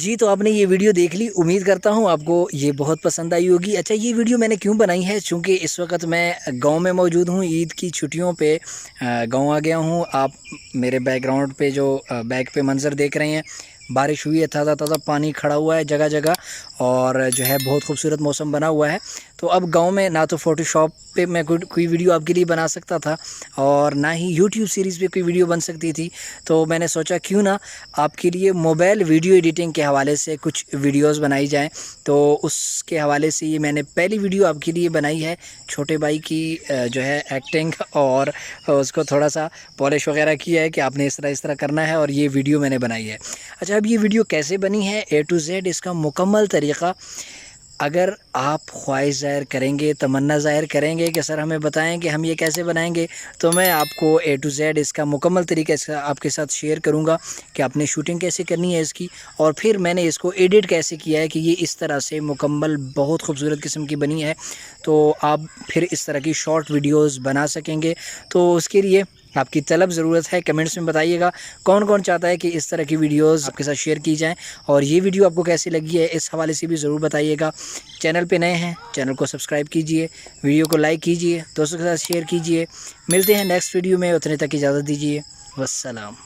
जी, तो आपने ये वीडियो देख ली, उम्मीद करता हूँ आपको ये बहुत पसंद आई होगी। अच्छा, ये वीडियो मैंने क्यों बनाई है, चूँकि इस वक़्त मैं गाँव में मौजूद हूँ, ईद की छुट्टियों पे गाँव आ गया हूँ। आप मेरे बैकग्राउंड पे जो बैक पे मंज़र देख रहे हैं, बारिश हुई है, ताज़ा-ताज़ा पानी खड़ा हुआ है जगह-जगह और जो है बहुत खूबसूरत मौसम बना हुआ है। तो अब गाँव में ना तो फ़ोटोशॉप पे मैं कोई वीडियो आपके लिए बना सकता था और ना ही यूट्यूब सीरीज़ पे कोई वीडियो बन सकती थी। तो मैंने सोचा क्यों ना आपके लिए मोबाइल वीडियो एडिटिंग के हवाले से कुछ वीडियोस बनाई जाएँ। तो उसके हवाले से ये मैंने पहली वीडियो आपके लिए बनाई है, छोटे भाई की जो है एक्टिंग और उसको थोड़ा-सा पॉलिश वगैरह किया है कि आपने इस तरह करना है और ये वीडियो मैंने बनाई है। अच्छा, अब ये वीडियो कैसे बनी है, ए टू ज़ेड इसका मुकम्मल तरीक़ा अगर आप ख़्वाहिश ज़ाहिर करेंगे, तमन्ना ज़ाहिर करेंगे कि सर हमें बताएँ कि हम ये कैसे बनाएँगे, तो मैं आपको ए टू ज़ेड इसका मुकम्मल तरीका इसका आपके साथ शेयर करूँगा कि आपने शूटिंग कैसे करनी है इसकी और फिर मैंने इसको एडिट कैसे किया है कि ये इस तरह से मुकम्मल बहुत खूबसूरत किस्म की बनी है। तो आप फिर इस तरह की शॉर्ट वीडियोज़ बना सकेंगे। तो उसके लिए आपकी तलब ज़रूरत है, कमेंट्स में बताइएगा कौन-कौन चाहता है कि इस तरह की वीडियोज़ आपके साथ शेयर की जाएँ और ये वीडियो आपको कैसी लगी है, इस हवाले से भी ज़रूर बताइएगा। चैनल पे नए हैं, चैनल को सब्सक्राइब कीजिए, वीडियो को लाइक कीजिए, दोस्तों के साथ शेयर कीजिए। मिलते हैं नेक्स्ट वीडियो में, उतने तक इजाज़त दीजिए। वस्सलाम।